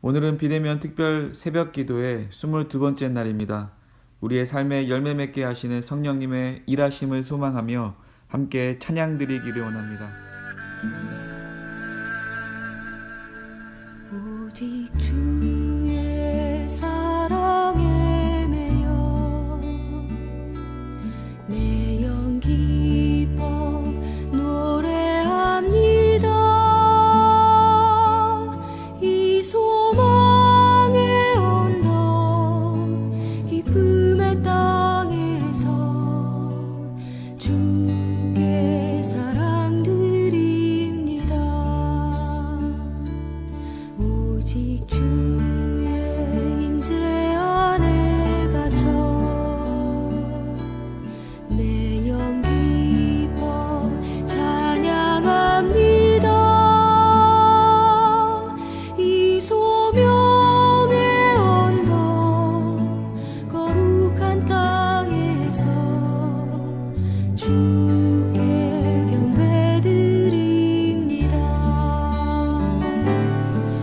오늘은 비대면 특별 새벽 기도의 22번째 날입니다. 우리의 삶에 열매 맺게 하시는 성령님의 일하심을 소망하며 함께 찬양 드리기를 원합니다. 오직 주의 사랑에 매여 내 영 기뻐 노래합니다. 이 소망의 언덕 기쁨의 땅에서 주께 사랑 드립니다. 오직 주의 임재 안에 갇혀 내 영 기뻐 찬양합니다. 이 소명의 언덕 거룩한 땅에서 주께 경배드립니다.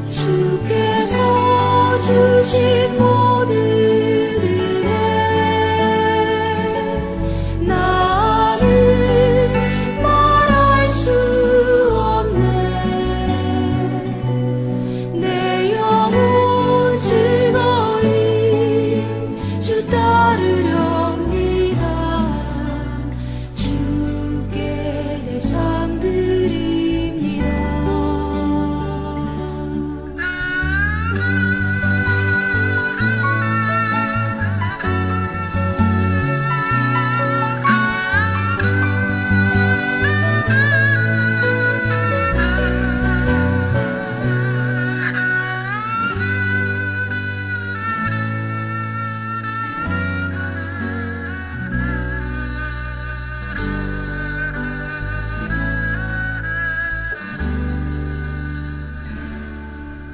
주께서 주신 모든 은혜 나는 말할 수 없네. 내 영혼 즐거이 주 따르렵니다. 주께 내 삶 드립니다.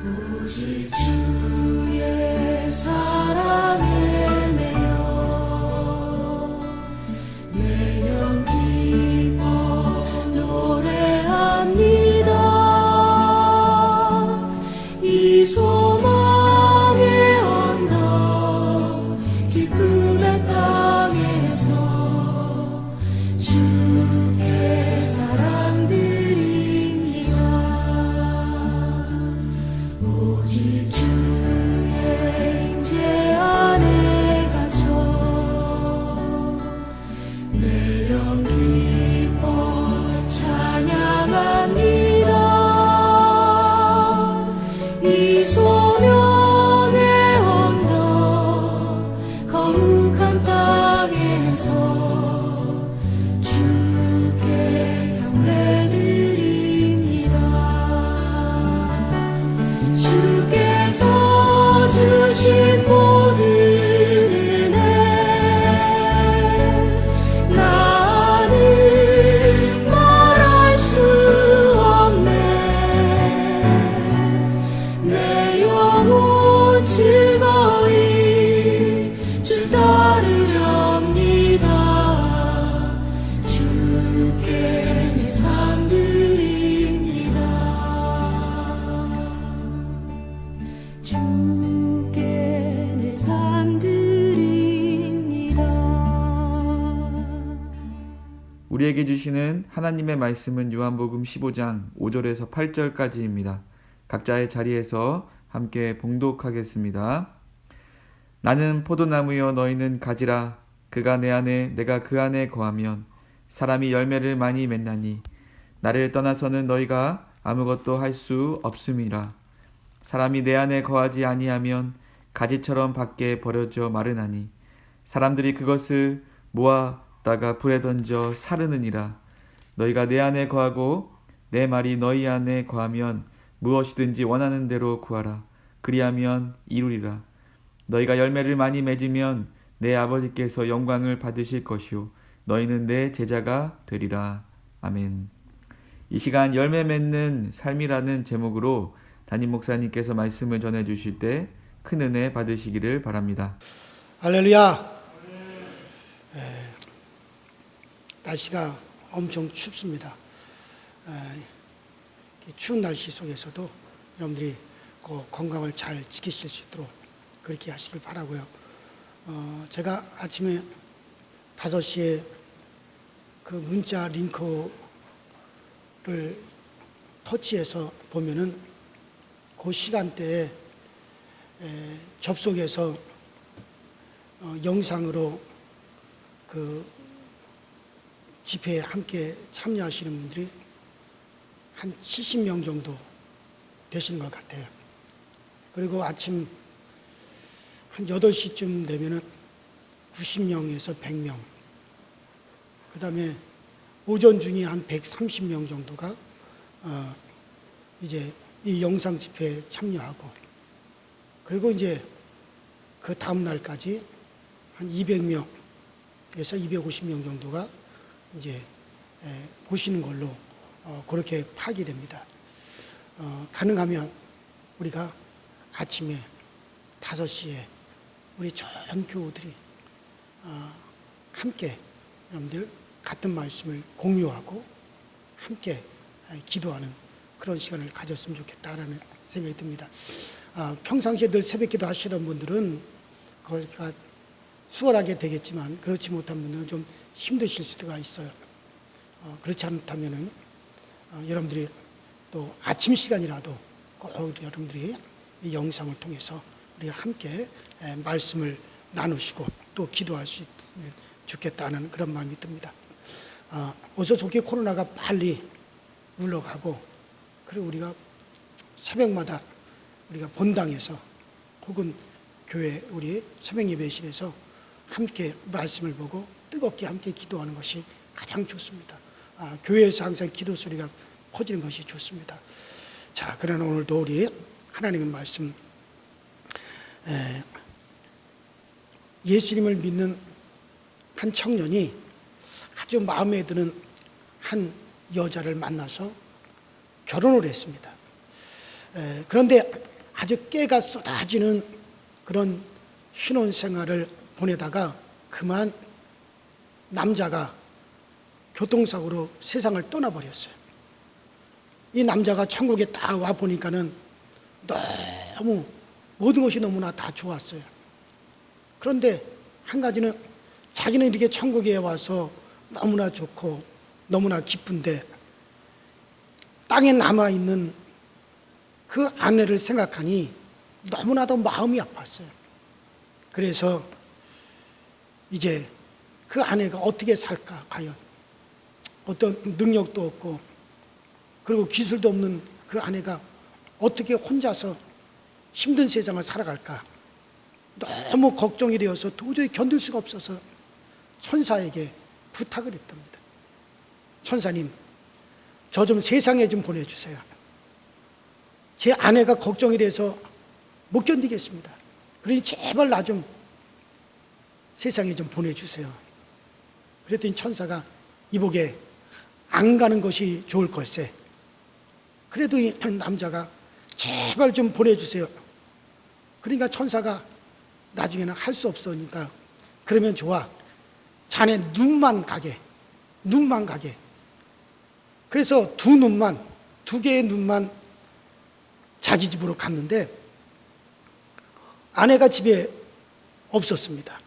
오직 주의 사랑에 매여 내 영 기뻐 노래합니다. 이 소망의 언덕 기쁨의 땅에서 주께 사랑 드립니다. 오직 주의 임재 안에 갇혀 내 영 기뻐 찬양합니다. 이 소명의 언덕 거룩한 땅에서 주께 경배드립니다. 주께서 주신 모든 은혜 나는 말할 수 없네. 내 영혼 즐거이 주 따르렵니다. 주께 내 삶 드립니다. 주께 내 삶 드립니다. 우리에게 주시는 하나님의 말씀은 요한복음 15장 5절에서 8절까지입니다. 각자의 자리에서 함께 봉독하겠습니다. 나는 포도나무여 너희는 가지라. 그가 내 안에 내가 그 안에 거하면 사람이 열매를 많이 맺나니 나를 떠나서는 너희가 아무것도 할 수 없음이라. 사람이 내 안에 거하지 아니하면 가지처럼 밖에 버려져 마르나니 사람들이 그것을 모았다가 불에 던져 사르느니라. 너희가 내 안에 거하고 내 말이 너희 안에 거하면 무엇이든지 원하는 대로 구하라. 그리하면 이루리라. 너희가 열매를 많이 맺으면 내 아버지께서 영광을 받으실 것이요 너희는 내 제자가 되리라. 아멘. 이 시간 열매 맺는 삶이라는 제목으로 담임 목사님께서 말씀을 전해주실 때 큰 은혜 받으시기를 바랍니다. 할렐루야. 날씨가 엄청 춥습니다. 추운 날씨 속에서도 여러분들이 건강을 잘 지키실 수 있도록 그렇게 하시길 바라고요. 제가 아침에 5시에 그 문자 링크를 터치해서 보면은 그 시간대에 접속해서 영상으로 그 집회에 함께 참여하시는 분들이 한 70명 정도 되시는 것 같아요. 그리고 아침 한 8시쯤 되면은 90명에서 100명, 그 다음에 오전 중에 한 130명 정도가 이제 이 영상 집회에 참여하고, 그리고 이제 그 다음 날까지 한 200명에서 250명 정도가 이제 보시는 걸로 그렇게 파악이 됩니다. 가능하면 우리가 아침에 5시에 우리 전 교우들이 함께 여러분들 같은 말씀을 공유하고 함께 기도하는 그런 시간을 가졌으면 좋겠다라는 생각이 듭니다. 평상시에 늘 새벽기도 하시던 분들은 거기가 수월하게 되겠지만 그렇지 못한 분들은 좀 힘드실 수가 있어요. 그렇지 않다면은 여러분들이 또 아침 시간이라도 꼭 여러분들이 이 영상을 통해서 우리가 함께 말씀을 나누시고 또 기도할 수 있으면 좋겠다는 그런 마음이 듭니다. 어서 좋게 코로나가 빨리 물러가고, 그리고 우리가 새벽마다 우리가 본당에서 혹은 교회 우리 새벽 예배실에서 함께 말씀을 보고 뜨겁게 함께 기도하는 것이 가장 좋습니다. 교회에서 항상 기도 소리가 퍼지는 것이 좋습니다. 자, 그러나 오늘도 우리 하나님의 말씀, 예수님을 믿는 한 청년이 아주 마음에 드는 한 여자를 만나서 결혼을 했습니다. 그런데 아주 깨가 쏟아지는 그런 신혼생활을 보내다가 그만 남자가 교통사고로 세상을 떠나버렸어요. 이 남자가 천국에 딱 와 보니까는 너무 모든 것이 너무나 다 좋았어요. 그런데 한 가지는 자기는 이렇게 천국에 와서 너무나 좋고 너무나 기쁜데 땅에 남아있는 그 아내를 생각하니 너무나도 마음이 아팠어요. 그래서 이제 그 아내가 어떻게 살까, 과연 어떤 능력도 없고 그리고 기술도 없는 그 아내가 어떻게 혼자서 힘든 세상을 살아갈까, 너무 걱정이 되어서 도저히 견딜 수가 없어서 천사에게 부탁을 했답니다. 천사님, 저 좀 세상에 좀 보내주세요. 제 아내가 걱정이 돼서 못 견디겠습니다. 그러니 제발 나 좀 세상에 좀 보내주세요. 그랬더니 천사가 이복에 안 가는 것이 좋을 걸세. 그래도 이 남자가 제발 좀 보내주세요. 그러니까 천사가 나중에는 할 수 없으니까 그러면 좋아, 자네 눈만 가게. 그래서 두 개의 눈만 자기 집으로 갔는데 아내가 집에 없었습니다.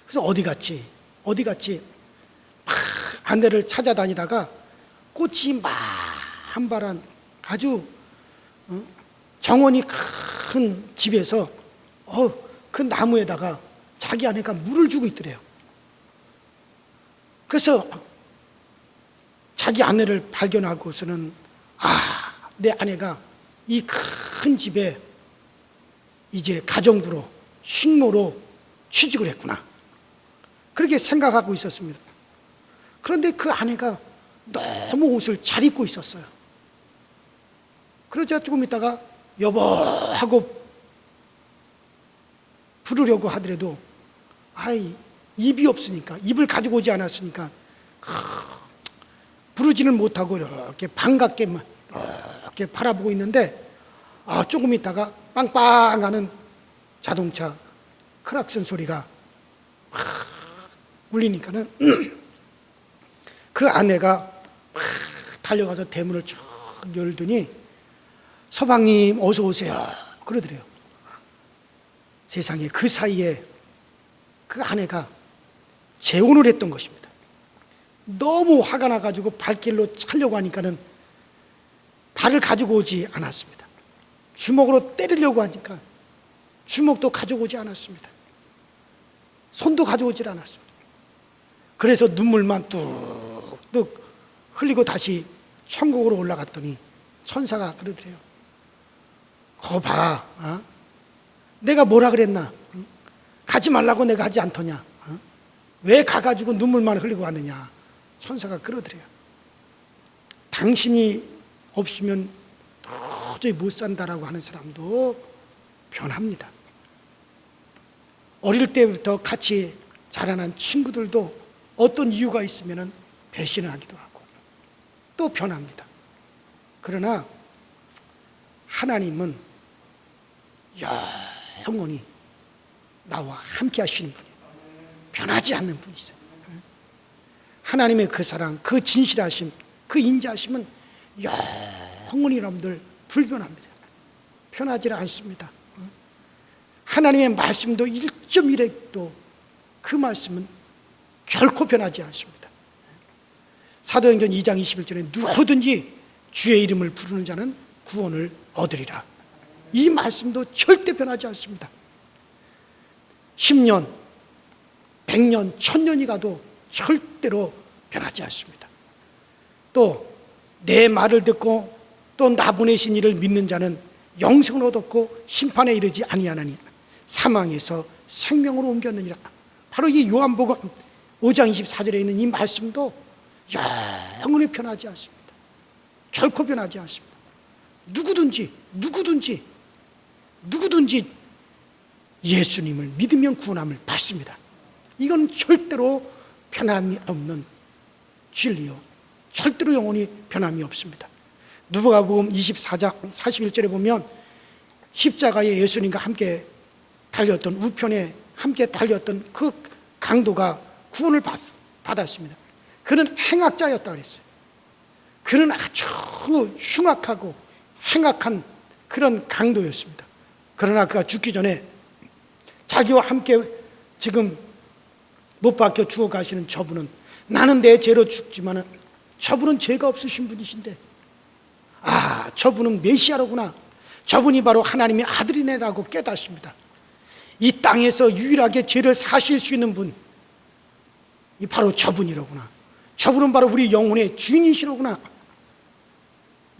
그래서 어디 갔지? 막 아내를 찾아다니다가 꽃이 만발한 아주 정원이 큰 집에서 그 나무에다가 자기 아내가 물을 주고 있더래요. 그래서 자기 아내를 발견하고서는 내 아내가 이 큰 집에 이제 가정부로 식모로 취직을 했구나, 그렇게 생각하고 있었습니다. 그런데 그 아내가 너무 옷을 잘 입고 있었어요. 그러자 조금 있다가 여보 하고 부르려고 하더라도 입이 없으니까, 입을 가지고 오지 않았으니까 부르지는 못하고 이렇게 반갑게 이렇게 바라보고 있는데 조금 있다가 빵빵 하는 자동차 크락슨 소리가 울리니까는 그 아내가 달려가서 대문을 쭉 열더니 서방님 어서 오세요 그러더래요. 세상에 그 사이에 그 아내가 재혼을 했던 것입니다. 너무 화가 나가지고 발길로 차려고 하니까는 발을 가지고 오지 않았습니다. 주먹으로 때리려고 하니까 주먹도 가져오지 않았습니다. 손도 가져오질 않았습니다. 그래서 눈물만 뚝뚝 흘리고 다시 천국으로 올라갔더니 천사가 그러더래요. 거봐, 내가 뭐라 그랬나? 가지 말라고 내가 하지 않더냐? 왜 가가지고 눈물만 흘리고 왔느냐? 천사가 그러더래요. 당신이 없으면 도저히 못 산다라고 하는 사람도 변합니다. 어릴 때부터 같이 자라난 친구들도 어떤 이유가 있으면 배신을 하기도 하고 또 변합니다. 그러나 하나님은 영원히 나와 함께 하시는 분이에요. 변하지 않는 분이세요. 하나님의 그 사랑, 그 진실하심, 그 인자하심은 영원히 여러분들 불변합니다. 변하지 않습니다. 하나님의 말씀도 1.1핵도 그 말씀은 결코 변하지 않습니다. 사도행전 2장 21절에 누구든지 주의 이름을 부르는 자는 구원을 얻으리라. 이 말씀도 절대 변하지 않습니다. 10년, 100년, 1000년이 가도 절대로 변하지 않습니다. 또 내 말을 듣고 또 나 보내신 이를 믿는 자는 영생을 얻었고 심판에 이르지 아니하나니 사망에서 생명으로 옮겼느니라. 바로 이 요한복음 5장 24절에 있는 이 말씀도 영원히 변하지 않습니다. 결코 변하지 않습니다. 누구든지 예수님을 믿으면 구원함을 받습니다. 이건 절대로 변함이 없는 진리요, 절대로 영원히 변함이 없습니다. 누가복음 24장 41절에 보면 십자가에 예수님과 함께 달렸던 우편에 함께 달렸던 그 강도가 구원을 받았습니다. 그는 행악자였다고 그랬어요. 그는 아주 흉악하고 행악한 그런 강도였습니다. 그러나 그가 죽기 전에 자기와 함께 지금 못 박혀 죽어가시는 저분은 나는 내 죄로 죽지만은 저분은 죄가 없으신 분이신데 저분은 메시아로구나, 저분이 바로 하나님의 아들이네라고 깨닫습니다. 이 땅에서 유일하게 죄를 사실 수 있는 분, 이 바로 저분이로구나, 저분은 바로 우리 영혼의 주인이시로구나.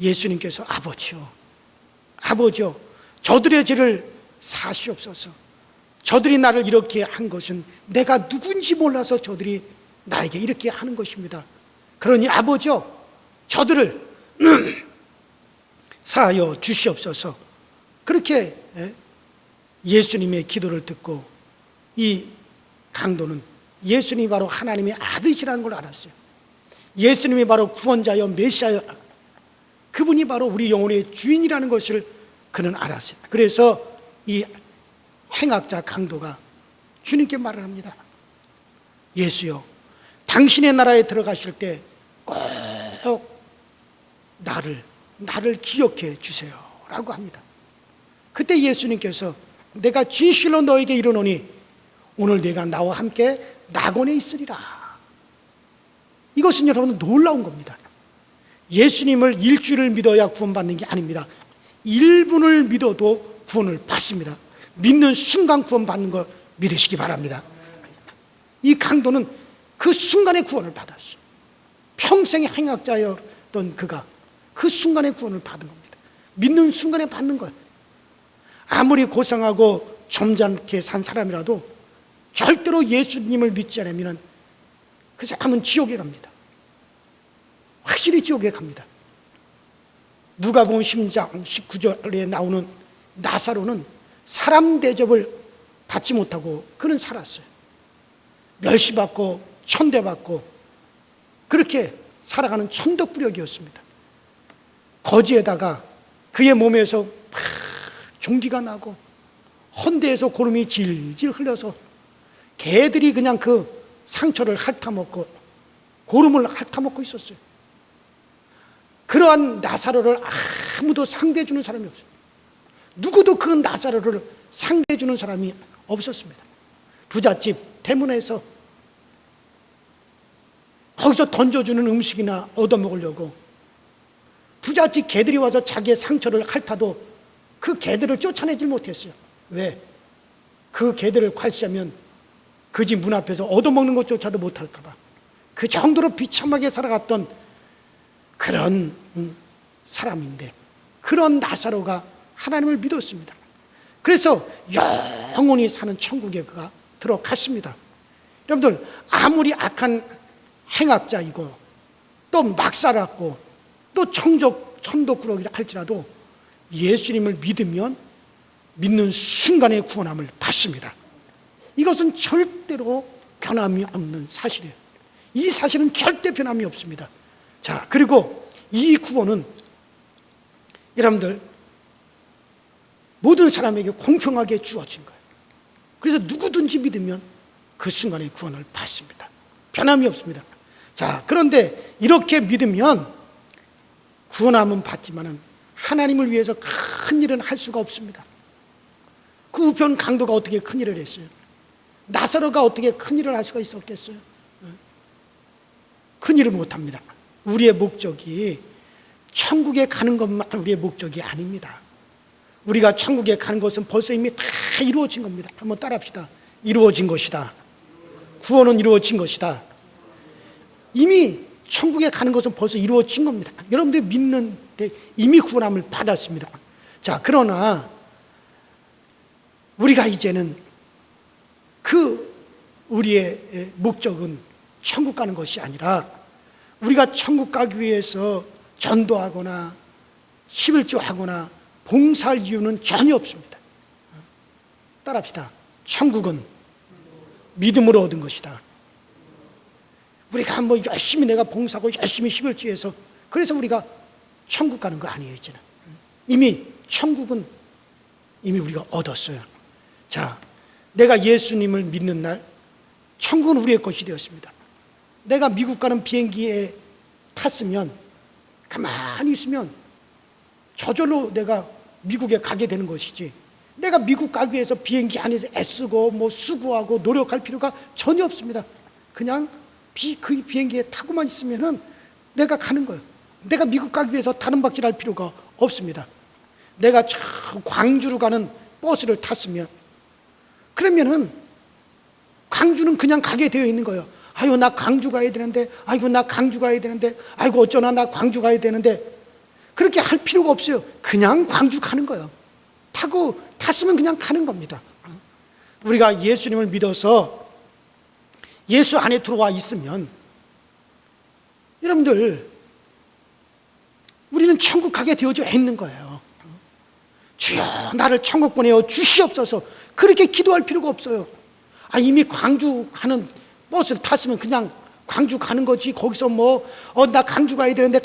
예수님께서 아버지요 저들의 죄를 사시옵소서. 저들이 나를 이렇게 한 것은 내가 누군지 몰라서 저들이 나에게 이렇게 하는 것입니다. 그러니 아버지요 저들을 사하여 주시옵소서. 그렇게 예수님의 기도를 듣고 이 강도는 예수님이 바로 하나님의 아들이시라는 걸 알았어요. 예수님이 바로 구원자여 메시아여, 그분이 바로 우리 영혼의 주인이라는 것을 그는 알았어요. 그래서 이 행악자 강도가 주님께 말을 합니다. 예수여, 당신의 나라에 들어가실 때 꼭 나를 기억해 주세요 라고 합니다. 그때 예수님께서 내가 진실로 너에게 이르노니 오늘 네가 나와 함께 낙원에 있으리라. 이것은 여러분 놀라운 겁니다. 예수님을 일주일을 믿어야 구원받는 게 아닙니다. 1분을 믿어도 구원을 받습니다. 믿는 순간 구원받는 거 믿으시기 바랍니다. 이 강도는 그 순간에 구원을 받았어요. 평생의 행악자였던 그가 그 순간에 구원을 받은 겁니다. 믿는 순간에 받는 거예요. 아무리 고상하고 점잖게 산 사람이라도 절대로 예수님을 믿지 않으면 그 사람은 지옥에 갑니다. 확실히 지옥에 갑니다. 누가복음 10장 19절에 나오는 나사로는 사람 대접을 받지 못하고 그는 살았어요. 멸시받고 천대받고 그렇게 살아가는 천덕꾸러기였습니다. 거지에다가 그의 몸에서 종기가 나고 헌대에서 고름이 질질 흘려서 개들이 그냥 그 상처를 핥아먹고 고름을 핥아먹고 있었어요. 그러한 나사로를 아무도 상대해 주는 사람이 없어요. 누구도 그 나사로를 상대해 주는 사람이 없었습니다. 부잣집 대문에서 거기서 던져주는 음식이나 얻어먹으려고 부잣집 개들이 와서 자기의 상처를 핥아도 그 개들을 쫓아내질 못했어요. 왜? 그 개들을 괄시하면 그 집 문 앞에서 얻어먹는 것조차도 못할까 봐. 그 정도로 비참하게 살아갔던 그런 사람인데, 그런 나사로가 하나님을 믿었습니다. 그래서 영원히 사는 천국에 그가 들어갔습니다. 여러분들, 아무리 악한 행악자이고 또 막 살았고 또 천도꾸러기라 할지라도 예수님을 믿으면 믿는 순간에 구원함을 받습니다. 이것은 절대로 변함이 없는 사실이에요. 이 사실은 절대 변함이 없습니다. 자, 그리고 이 구원은 여러분들 모든 사람에게 공평하게 주어진 거예요. 그래서 누구든지 믿으면 그 순간에 구원을 받습니다. 변함이 없습니다. 자, 그런데 이렇게 믿으면 구원함은 받지만은 하나님을 위해서 큰 일은 할 수가 없습니다. 그 우편 강도가 어떻게 큰 일을 했어요? 나사로가 어떻게 큰 일을 할 수가 있었겠어요? 큰 일을 못합니다. 우리의 목적이 천국에 가는 것만 우리의 목적이 아닙니다. 우리가 천국에 가는 것은 벌써 이미 다 이루어진 겁니다. 한번 따라합시다. 이루어진 것이다. 구원은 이루어진 것이다. 이미 천국에 가는 것은 벌써 이루어진 겁니다. 여러분들이 믿는데 이미 구원함을 받았습니다. 자, 그러나 우리가 이제는 그 우리의 목적은 천국 가는 것이 아니라 우리가 천국 가기 위해서 전도하거나 11조 하거나 봉사할 이유는 전혀 없습니다. 따라합시다. 천국은 믿음으로 얻은 것이다. 우리가 뭐 열심히 내가 봉사하고 열심히 11조해서 그래서 우리가 천국 가는 거 아니에요. 이제는 이미 천국은 이미 우리가 얻었어요. 자, 내가 예수님을 믿는 날 천국은 우리의 것이 되었습니다. 내가 미국 가는 비행기에 탔으면 가만히 있으면 저절로 내가 미국에 가게 되는 것이지, 내가 미국 가기 위해서 비행기 안에서 애쓰고 뭐 수고하고 노력할 필요가 전혀 없습니다. 그냥 그 비행기에 타고만 있으면은 내가 가는 거예요. 내가 미국 가기 위해서 다른 박질할 필요가 없습니다. 내가 저 광주로 가는 버스를 탔으면 그러면은 광주는 그냥 가게 되어 있는 거예요. 아이고 나 광주 가야 되는데, 아이고 나 광주 가야 되는데, 아이고 어쩌나 나 광주 가야 되는데, 그렇게 할 필요가 없어요. 그냥 광주 가는 거예요. 탔으면 그냥 가는 겁니다. 우리가 예수님을 믿어서 예수 안에 들어와 있으면 여러분들 우리는 천국 가게 되어져 있는 거예요. 주여 나를 천국 보내어 주시옵소서, 그렇게 기도할 필요가 없어요. 이미 광주 가는 버스를 탔으면 그냥 광주 가는 거지, 거기서 나 광주 가야 되는데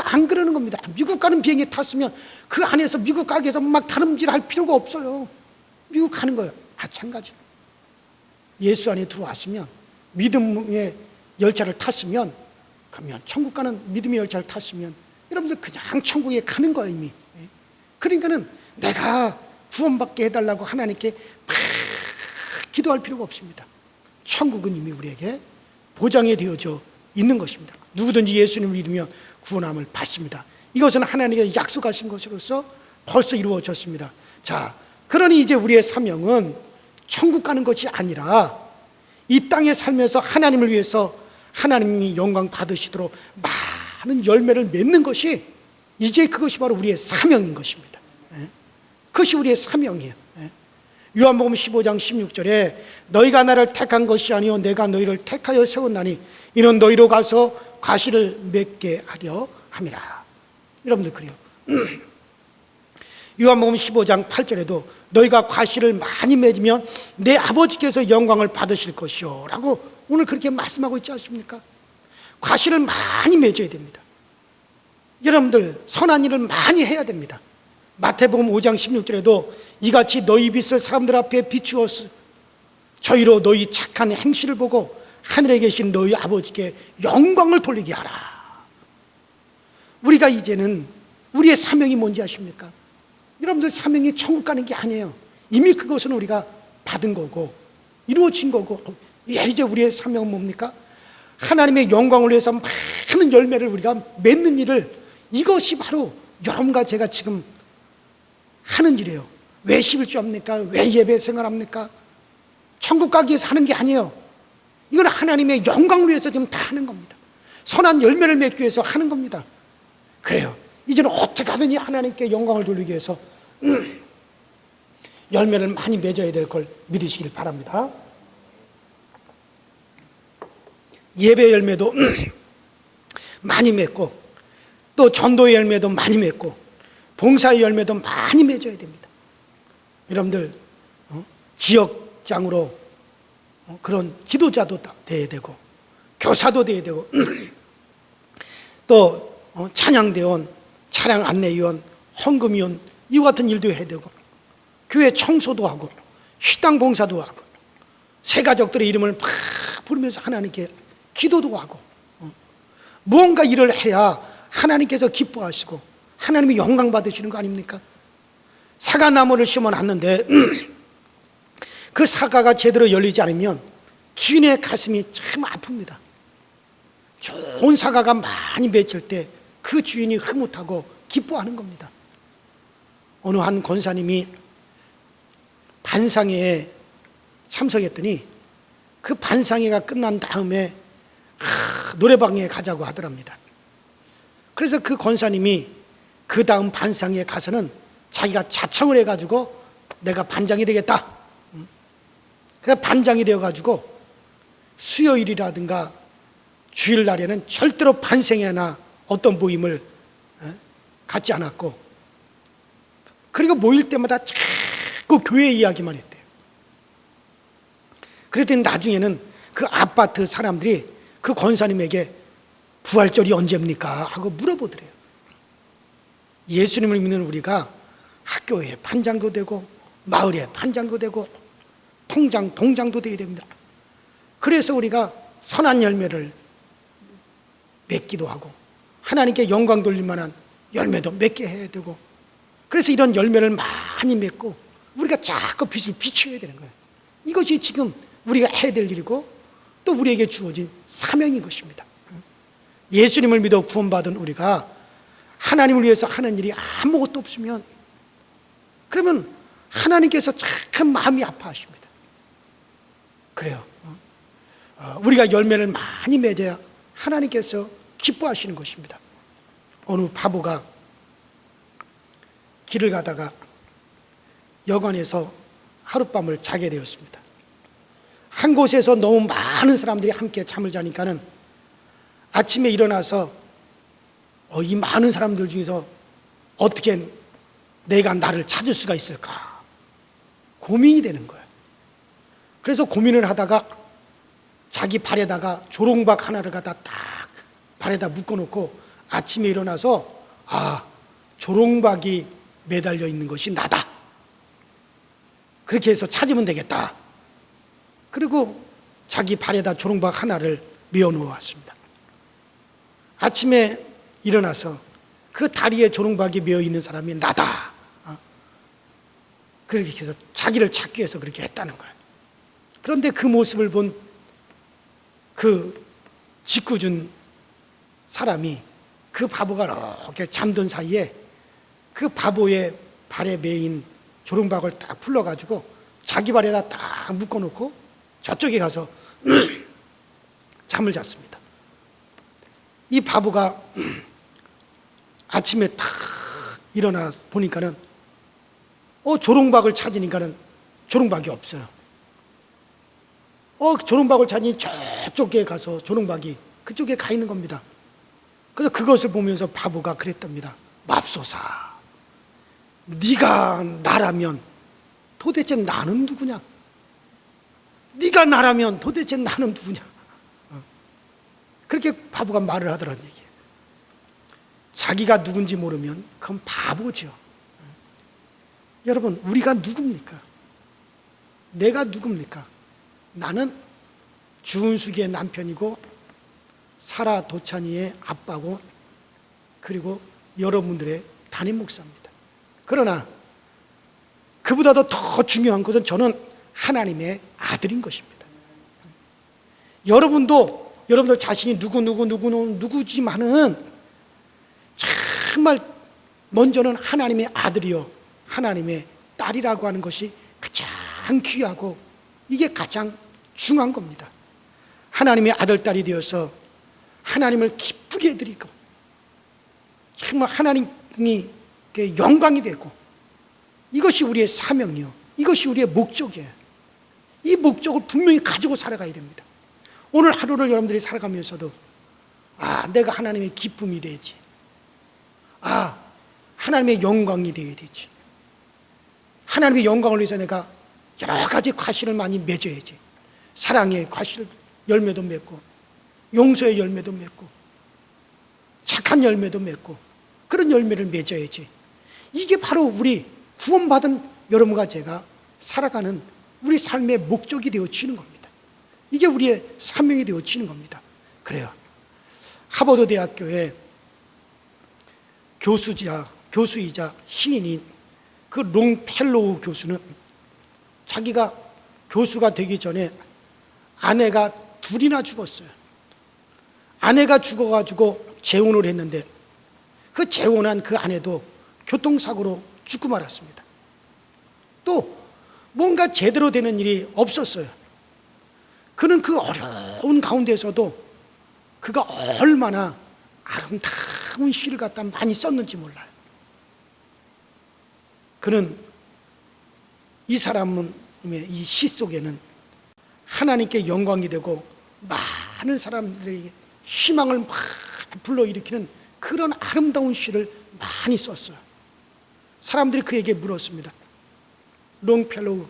안 그러는 겁니다. 미국 가는 비행기 탔으면 그 안에서 미국 가기 위해서 막 다름질 할 필요가 없어요. 미국 가는 거예요. 마찬가지. 예수 안에 들어왔으면, 믿음의 열차를 탔으면, 그러면 천국 가는 믿음의 열차를 탔으면 여러분들 그냥 천국에 가는 거예요 이미. 그러니까는 내가 구원받게 해달라고 하나님께 막 기도할 필요가 없습니다. 천국은 이미 우리에게 보장이 되어져 있는 것입니다. 누구든지 예수님을 믿으면 구원함을 받습니다. 이것은 하나님께 약속하신 것으로서 벌써 이루어졌습니다. 자, 그러니 이제 우리의 사명은 천국 가는 것이 아니라 이 땅에 살면서 하나님을 위해서 하나님이 영광 받으시도록 많은 열매를 맺는 것이 이제 그것이 바로 우리의 사명인 것입니다. 그것이 우리의 사명이에요. 요한복음 15장 16절에 너희가 나를 택한 것이 아니요 내가 너희를 택하여 세웠나니 이는 너희로 가서 과실을 맺게 하려 함이라. 여러분들 그래요. 요한복음 15장 8절에도 너희가 과실을 많이 맺으면 내 아버지께서 영광을 받으실 것이요 라고 오늘 그렇게 말씀하고 있지 않습니까? 과실을 많이 맺어야 됩니다. 여러분들 선한 일을 많이 해야 됩니다. 마태복음 5장 16절에도 이같이 너희 빛을 사람들 앞에 비추었으 저희로 너희 착한 행실을 보고 하늘에 계신 너희 아버지께 영광을 돌리게 하라. 우리가 이제는 우리의 사명이 뭔지 아십니까? 여러분들 사명이 천국 가는 게 아니에요. 이미 그것은 우리가 받은 거고 이루어진 거고, 이제 우리의 사명은 뭡니까? 하나님의 영광을 위해서 많은 열매를 우리가 맺는 일을, 이것이 바로 여러분과 제가 지금 하는 일이에요. 왜 11조 합니까? 왜 예배 생활합니까? 천국 가기 위해서 하는 게 아니에요. 이건 하나님의 영광을 위해서 지금 다 하는 겁니다. 선한 열매를 맺기 위해서 하는 겁니다. 그래요. 이제는 어떻게 하든지 하나님께 영광을 돌리기 위해서 열매를 많이 맺어야 될 걸 믿으시길 바랍니다. 예배 열매도 많이 맺고, 또 전도의 열매도 많이 맺고, 봉사의 열매도 많이 맺어야 됩니다. 여러분들 지역장으로 그런 지도자도 돼야 되고, 교사도 돼야 되고, 또 찬양대원, 차량 안내위원, 헌금위원, 이와 같은 일도 해야 되고, 교회 청소도 하고, 식당 봉사도 하고, 새 가족들의 이름을 막 부르면서 하나님께 기도도 하고, 무언가 일을 해야 하나님께서 기뻐하시고 하나님이 영광 받으시는 거 아닙니까? 사과나무를 심어놨는데 그 사과가 제대로 열리지 않으면 주인의 가슴이 참 아픕니다. 좋은 사과가 많이 맺힐 때 그 주인이 흐뭇하고 기뻐하는 겁니다. 어느 한 권사님이 반상회에 참석했더니 그 반상회가 끝난 다음에 노래방에 가자고 하더랍니다. 그래서 그 권사님이 그 다음 반상회에 가서는 자기가 자청을 해가지고 내가 반장이 되겠다. 그래서 반장이 되어가지고 수요일이라든가 주일날에는 절대로 반상회나 어떤 모임을 갖지 않았고, 그리고 모일 때마다 자꾸 교회 이야기만 했대요. 그랬더니 나중에는 그 아파트 사람들이 그 권사님에게 부활절이 언제입니까? 하고 물어보더래요. 예수님을 믿는 우리가 학교에 반장도 되고 마을에 반장도 되고 동장도 되어야 됩니다. 그래서 우리가 선한 열매를 맺기도 하고 하나님께 영광 돌릴 만한 열매도 맺게 해야 되고, 그래서 이런 열매를 많이 맺고 우리가 자꾸 빛을 비추어야 되는 거예요. 이것이 지금 우리가 해야 될 일이고 또 우리에게 주어진 사명인 것입니다. 예수님을 믿어 구원받은 우리가 하나님을 위해서 하는 일이 아무것도 없으면, 그러면 하나님께서 참 마음이 아파하십니다. 그래요. 우리가 열매를 많이 맺어야 하나님께서 기뻐하시는 것입니다. 어느 바보가 길을 가다가 여관에서 하룻밤을 자게 되었습니다. 한 곳에서 너무 많은 사람들이 함께 잠을 자니까는 아침에 일어나서 이 많은 사람들 중에서 어떻게 내가 나를 찾을 수가 있을까 고민이 되는 거예요. 그래서 고민을 하다가 자기 발에다가 조롱박 하나를 갖다 딱 발에다 묶어놓고 아침에 일어나서 조롱박이 매달려 있는 것이 나다, 그렇게 해서 찾으면 되겠다. 그리고 자기 발에다 조롱박 하나를 메어 놓았습니다. 아침에 일어나서 그 다리에 조롱박이 메어 있는 사람이 나다. 그렇게 해서 자기를 찾기 위해서 그렇게 했다는 거예요. 그런데 그 모습을 본 그 짓궂은 사람이 그 바보가 이렇게 잠든 사이에 그 바보의 발에 메인 조롱박을 딱 풀러가지고 자기 발에다 딱 묶어놓고 저쪽에 가서 잠을 잤습니다. 이 바보가 아침에 딱 일어나 보니까는 조롱박을 찾으니까는 조롱박이 없어요. 조롱박을 찾으니 저쪽에 가서 조롱박이 그쪽에 가 있는 겁니다. 그래서 그것을 보면서 바보가 그랬답니다. 맙소사, 네가 나라면 도대체 나는 누구냐? 네가 나라면 도대체 나는 누구냐? 그렇게 바보가 말을 하더란 얘기예요. 자기가 누군지 모르면 그건 바보죠. 여러분, 우리가 누굽니까? 내가 누굽니까? 나는 주은숙이의 남편이고 사라 도찬이의 아빠고 그리고 여러분들의 담임 목사입니다. 그러나 그보다도 더 중요한 것은 저는 하나님의 아들인 것입니다. 여러분들 자신이 누구지만은 정말 먼저는 하나님의 아들이요 하나님의 딸이라고 하는 것이 가장 귀하고 이게 가장 중요한 겁니다. 하나님의 아들, 딸이 되어서 하나님을 기쁘게 해드리고 정말 하나님이 영광이 되고 이것이 우리의 사명이요 이것이 우리의 목적이에요. 이 목적을 분명히 가지고 살아가야 됩니다. 오늘 하루를 여러분들이 살아가면서도 내가 하나님의 기쁨이 되지, 하나님의 영광이 되어야 되지, 하나님의 영광을 위해서 내가 여러 가지 과실을 많이 맺어야지. 사랑의 과실 열매도 맺고 용서의 열매도 맺고 착한 열매도 맺고 그런 열매를 맺어야지. 이게 바로 우리 구원받은 여러분과 제가 살아가는 우리 삶의 목적이 되어지는 겁니다. 이게 우리의 사명이 되어지는 겁니다. 그래요. 하버드 대학교의 교수이자 시인인 그 롱펠로우 교수는 자기가 교수가 되기 전에 아내가 둘이나 죽었어요. 아내가 죽어가지고 재혼을 했는데 그 재혼한 그 아내도 교통사고로 죽고 말았습니다. 또 뭔가 제대로 되는 일이 없었어요. 그는 그 어려운 가운데서도 그가 얼마나 아름다운 시를 갖다 많이 썼는지 몰라요. 그는 이 사람의 이 시 속에는 하나님께 영광이 되고 많은 사람들에게 희망을 막 불러일으키는 그런 아름다운 시를 많이 썼어요. 사람들이 그에게 물었습니다. 롱펠로우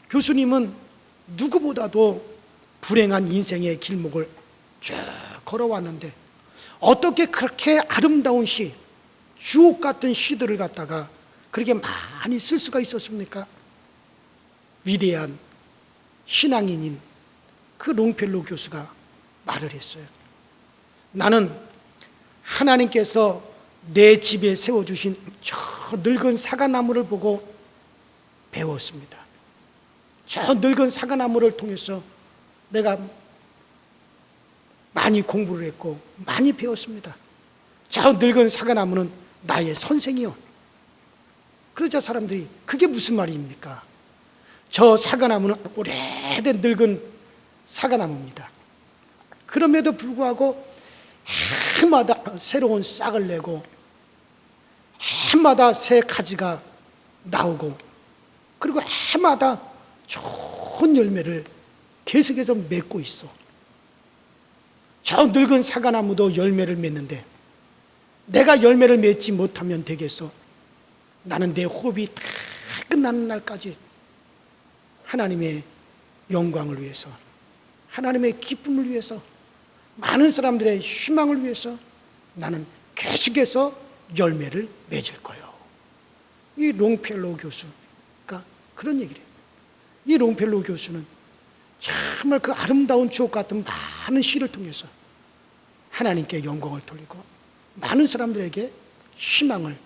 교수님은 누구보다도 불행한 인생의 길목을 쭉 걸어왔는데 어떻게 그렇게 아름다운 시, 주옥 같은 시들을 갖다가 그렇게 많이 쓸 수가 있었습니까? 위대한 신앙인인 그 롱펠로우 교수가 말을 했어요. 나는 하나님께서 내 집에 세워주신 저 늙은 사과나무를 보고 배웠습니다. 저 늙은 사과나무를 통해서 내가 많이 공부를 했고 많이 배웠습니다. 저 늙은 사과나무는 나의 선생이요. 그러자 사람들이 그게 무슨 말입니까? 저 사과나무는 오래된 늙은 사과나무입니다. 그럼에도 불구하고 해마다 새로운 싹을 내고 해마다 새 가지가 나오고 그리고 해마다 좋은 열매를 계속해서 맺고 있어. 저 늙은 사과나무도 열매를 맺는데 내가 열매를 맺지 못하면 되겠어? 나는 내 호흡이 다 끝나는 날까지 하나님의 영광을 위해서, 하나님의 기쁨을 위해서, 많은 사람들의 희망을 위해서 나는 계속해서 열매를 맺을 거예요. 이 롱펠로우 교수가 그런 얘기를 해요. 이 롱펠로우 교수는 정말 그 아름다운 주옥 같은 많은 시를 통해서 하나님께 영광을 돌리고 많은 사람들에게 희망을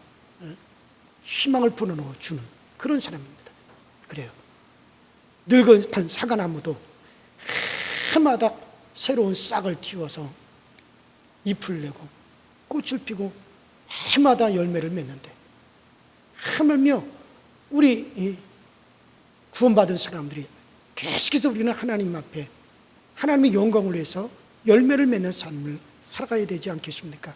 불어넣어 주는 그런 사람입니다. 그래요. 늙은 사과나무도 해마다 새로운 싹을 틔워서 잎을 내고 꽃을 피고 해마다 열매를 맺는데 하물며 우리 구원받은 사람들이 계속해서 우리는 하나님 앞에 하나님의 영광을 위해서 열매를 맺는 삶을 살아가야 되지 않겠습니까?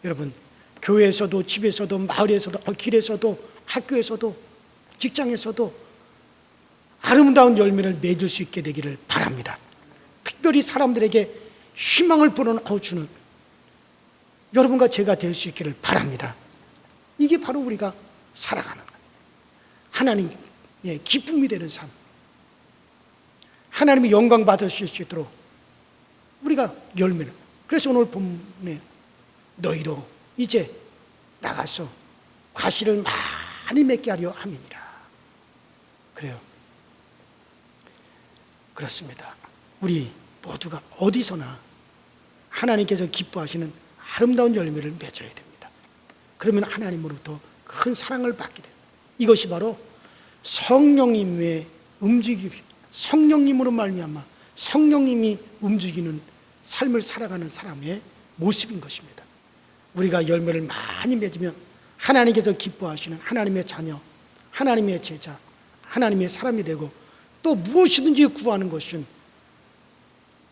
여러분, 교회에서도 집에서도 마을에서도 길에서도 학교에서도 직장에서도 아름다운 열매를 맺을 수 있게 되기를 바랍니다. 특별히 사람들에게 희망을 불어넣어주는 여러분과 제가 될 수 있기를 바랍니다. 이게 바로 우리가 살아가는 하나님의 기쁨이 되는 삶, 하나님의 영광 받으실 수 있도록 우리가 열매를. 그래서 오늘 본문에 너희로 이제 나가서 과실을 많이 맺게 하려 함이니라. 그래요. 그렇습니다. 우리 모두가 어디서나 하나님께서 기뻐하시는 아름다운 열매를 맺어야 됩니다. 그러면 하나님으로부터 큰 사랑을 받게 돼요. 이것이 바로 성령님의 움직임, 성령님으로 말미암아 성령님이 움직이는 삶을 살아가는 사람의 모습인 것입니다. 우리가 열매를 많이 맺으면 하나님께서 기뻐하시는 하나님의 자녀, 하나님의 제자, 하나님의 사람이 되고, 또 무엇이든지 구하는 것은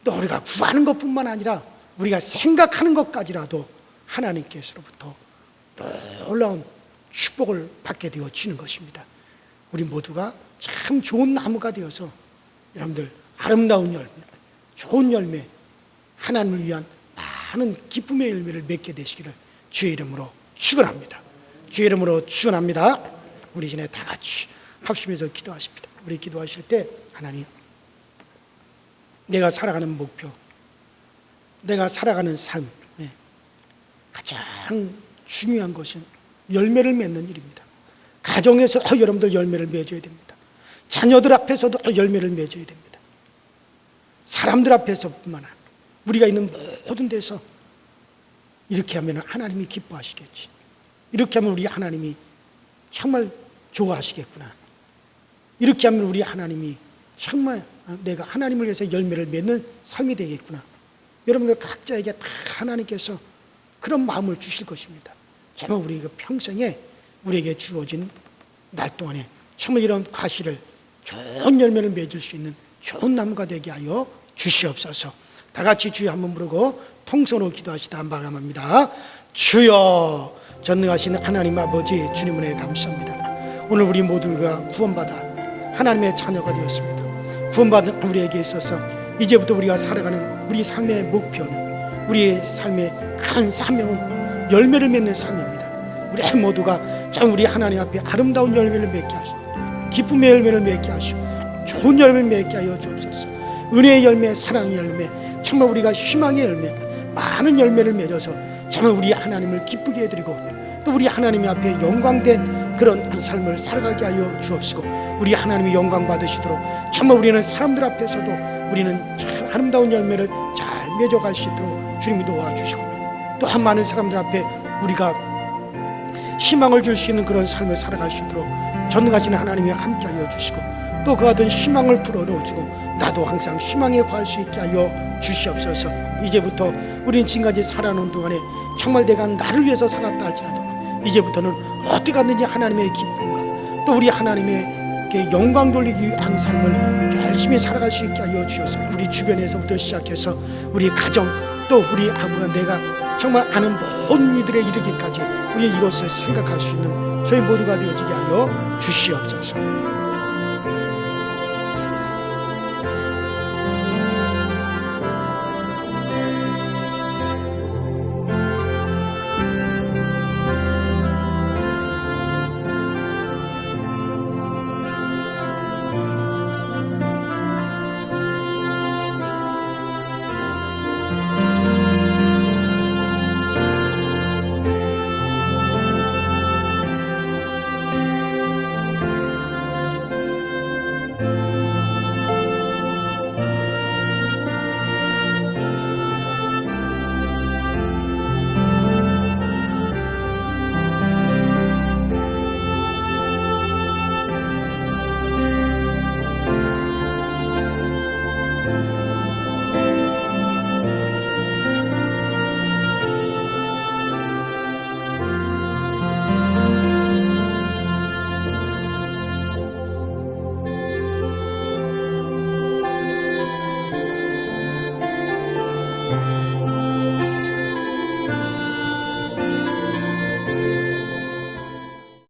또 우리가 구하는 것뿐만 아니라 우리가 생각하는 것까지라도 하나님께서로부터 놀라운 축복을 받게 되어지는 것입니다. 우리 모두가 참 좋은 나무가 되어서 여러분들 아름다운 열매, 좋은 열매, 하나님을 위한 많은 기쁨의 열매를 맺게 되시기를 주의 이름으로 축원합니다. 주의 이름으로 축원합니다. 우리 이제 다 같이 합심해서 기도하십니다. 우리 기도하실 때 하나님, 내가 살아가는 목표, 내가 살아가는 삶, 가장 중요한 것은 열매를 맺는 일입니다. 가정에서 여러분들 열매를 맺어야 됩니다. 자녀들 앞에서도 열매를 맺어야 됩니다. 사람들 앞에서뿐만 아니라 우리가 있는 모든 데서 이렇게 하면 하나님이 기뻐하시겠지. 이렇게 하면 우리 하나님이 정말 좋아하시겠구나. 이렇게 하면 우리 하나님이 정말 내가 하나님을 위해서 열매를 맺는 삶이 되겠구나. 여러분들 각자에게 다 하나님께서 그런 마음을 주실 것입니다. 정말 우리가 평생에 우리에게 주어진 날 동안에 정말 이런 과실을, 좋은 열매를 맺을 수 있는 좋은 나무가 되게 하여 주시옵소서. 다 같이 주여 한번 부르고 통성으로 기도하시다 마감합니다. 주여, 전능하신 하나님 아버지, 주님 은혜 감사합니다. 오늘 우리 모두가 구원받아 하나님의 자녀가 되었습니다. 구원받은 우리에게 있어서 이제부터 우리가 살아가는 우리 삶의 목표는, 우리의 삶의 큰 사명은 열매를 맺는 삶입니다. 우리 모두가 참 우리 하나님 앞에 아름다운 열매를 맺게 하시고, 기쁨의 열매를 맺게 하시고, 좋은 열매를 맺게 하여 주옵소서. 은혜의 열매, 사랑의 열매, 정말 우리가 희망의 열매, 많은 열매를 맺어서 정말 우리 하나님을 기쁘게 해드리고, 또 우리 하나님 앞에 영광된 그런 삶을 살아가게 하여 주옵시고, 우리 하나님이 영광 받으시도록 정말 우리는 사람들 앞에서도 우리는 참 아름다운 열매를 잘 맺어갈 수 있도록 주님이 도와주시고, 또한 많은 사람들 앞에 우리가 희망을 줄 수 있는 그런 삶을 살아갈 수 있도록 전능하신 하나님이 함께하여 주시고, 또 그 어떤 희망을 불어넣어주고 나도 항상 희망에 구할 수 있게 하여 주시옵소서. 이제부터 우리는 지금까지 살아오는 동안에 정말 내가 나를 위해서 살았다 할지라도 이제부터는 어떻게 하든지 하나님의 기쁨과 또 우리 하나님의 영광 돌리기 위한 삶을 열심히 살아갈 수 있게 하여 주셔서, 우리 주변에서부터 시작해서 우리 가정, 또 우리 아버가 내가 정말 아는 모든 이들에 이르기까지 우리 이것을 생각할 수 있는 저희 모두가 되어지게 하여 주시옵소서.